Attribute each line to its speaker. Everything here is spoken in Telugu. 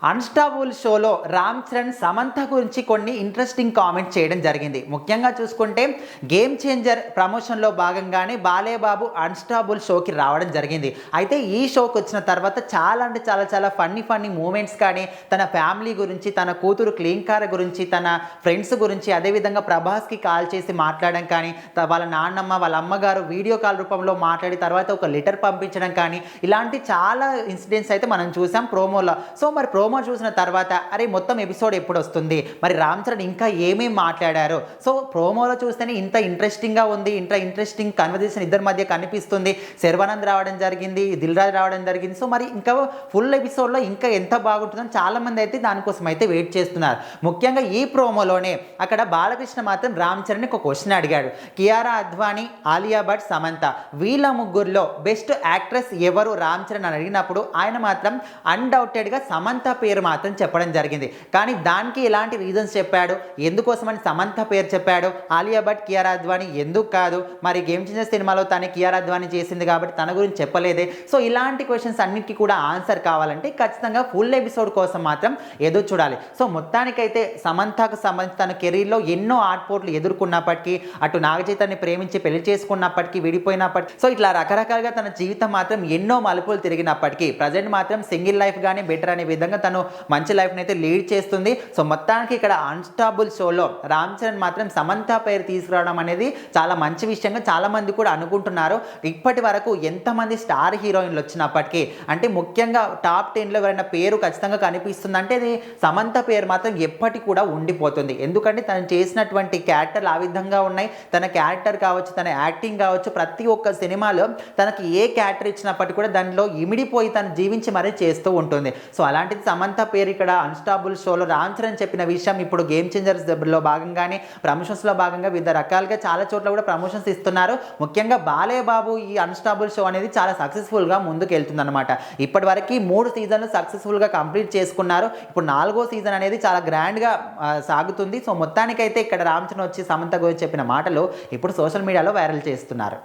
Speaker 1: అన్‌స్టాపుల్ షోలో రామ్ చరణ్, సమంత గురించి కొన్ని ఇంట్రెస్టింగ్ కామెంట్స్ చేయడం జరిగింది. ముఖ్యంగా చూసుకుంటే గేమ్ చేంజర్ ప్రమోషన్‌లో భాగంగానే బాలయ్యబాబు అన్‌స్టాపుల్ షోకి రావడం జరిగింది. అయితే ఈ షోకి వచ్చిన తర్వాత చాలా అంటే చాలా ఫన్నీ మూమెంట్స్ కానీ, తన ఫ్యామిలీ గురించి, తన కూతురు క్లీంకార గురించి, తన ఫ్రెండ్స్ గురించి, అదేవిధంగా ప్రభాస్‌కి కాల్ చేసి మాట్లాడడం కానీ, వాళ్ళ నాన్నమ్మ, వాళ్ళ అమ్మగారు వీడియో కాల్ రూపంలో మాట్లాడి తర్వాత ఒక లెటర్ పంపించడం కానీ, ఇలాంటి చాలా ఇన్సిడెంట్స్ అయితే మనం చూసాం ప్రోమోలో. సో మరి ప్రోమో చూసిన తర్వాత అరే మొత్తం ఎపిసోడ్ ఎప్పుడు వస్తుంది, మరి రామ్ చరణ్ ఇంకా ఏమేమి మాట్లాడారు, సో ప్రోమోలో చూస్తేనే ఇంత ఇంట్రెస్టింగ్గా ఉంది, ఇంత ఇంట్రెస్టింగ్ కన్వర్జేషన్ ఇద్దరి మధ్య కనిపిస్తుంది. శర్వానంద్ రావడం జరిగింది, దిల్ రాజు రావడం జరిగింది. సో మరి ఇంకా ఫుల్ ఎపిసోడ్లో ఇంకా ఎంత బాగుంటుందని చాలామంది అయితే దానికోసం అయితే వెయిట్ చేస్తున్నారు. ముఖ్యంగా ఈ ప్రోమోలోనే అక్కడ బాలకృష్ణ మాత్రం రామ్ చరణ్ ఒక క్వశ్చన్ అడిగాడు. కియారా అద్వానీ, ఆలియా భట్, సమంత వీళ్ళ ముగ్గురులో బెస్ట్ యాక్ట్రెస్ ఎవరు రామ్ చరణ్ అని అడిగినప్పుడు ఆయన మాత్రం అన్డౌటెడ్గా సమంత పేరు మాత్రం చెప్పడం జరిగింది. కానీ దానికి ఎలాంటి రీజన్స్ చెప్పాడు, ఎందుకోసమని సమంత పేరు చెప్పాడు, ఆలియా భట్, కియారా అద్వానీ ఎందుకు కాదు, మరి గేమ్ చేంజర్ సినిమాలో తనే కియారా అద్వానీ చేసింది కాబట్టి తన గురించి చెప్పలేదే. సో ఇలాంటి క్వశ్చన్స్ అన్నిటికీ కూడా ఆన్సర్ కావాలంటే ఖచ్చితంగా ఫుల్ ఎపిసోడ్ కోసం మాత్రం ఎదురు చూడాలి. సో మొత్తానికైతే సమంతకు సంబంధించి తన కెరీర్లో ఎన్నో ఆటుపోట్లు ఎదుర్కొన్నప్పటికీ, అటు నాగచైతన్యని ప్రేమించి పెళ్లి చేసుకున్నప్పటికీ, విడిపోయినప్పటికీ, సో ఇట్లా రకరకాలుగా తన జీవితం మాత్రం ఎన్నో మలుపులు తిరిగినప్పటికీ ప్రజెంట్ మాత్రం సింగిల్ లైఫ్ గానే బెటర్ అనే విధంగా తను మంచి లైఫ్ని అయితే లీడ్ చేస్తుంది. సో మొత్తానికి ఇక్కడ అన్‌స్టాపుల్ షోలో రామ్ చరణ్ మాత్రం సమంత పేరు తీసుకురావడం అనేది చాలా మంచి విషయంగా చాలా మంది కూడా అనుకుంటున్నారు. ఇప్పటి వరకు ఎంతమంది స్టార్ హీరోయిన్లు వచ్చినప్పటికీ, అంటే ముఖ్యంగా టాప్ 10లో ఎవరైనా పేరు ఖచ్చితంగా కనిపిస్తుంది అంటే అది సమంత పేరు మాత్రం ఎప్పటికి కూడా ఉండిపోతుంది. ఎందుకంటే తను చేసినటువంటి క్యారెక్టర్లు ఆ విధంగా ఉన్నాయి. తన క్యారెక్టర్ కావచ్చు, తన యాక్టింగ్ కావచ్చు, ప్రతి ఒక్క సినిమాలో తనకి ఏ క్యారెక్టర్ ఇచ్చినప్పటికీ కూడా దానిలో ఇమిడిపోయి తను జీవించి మరీ చేస్తూ ఉంటుంది. సో అలాంటిది సమంత పేరు ఇక్కడ అన్‌స్టాపుల్ షోలో రామ్ చరణ్ చెప్పిన విషయం ఇప్పుడు గేమ్ చేంజర్స్లో భాగంగానే ప్రమోషన్స్లో భాగంగా వివిధ రకాలుగా చాలా చోట్ల కూడా ప్రమోషన్స్ ఇస్తున్నారు. ముఖ్యంగా బాలయ్యబాబు ఈ అన్‌స్టాపుల్ షో అనేది చాలా సక్సెస్ఫుల్గా ముందుకు వెళ్తుందన్నమాట. ఇప్పటి వరకు 3 సీజన్లు సక్సెస్ఫుల్గా కంప్లీట్ చేసుకున్నారు. ఇప్పుడు 4వ సీజన్ అనేది చాలా గ్రాండ్గా సాగుతుంది. సో మొత్తానికైతే ఇక్కడ రామ్ చరణ్ వచ్చి సమంత గురించి చెప్పిన మాటలు ఇప్పుడు సోషల్ మీడియాలో వైరల్ చేస్తున్నారు.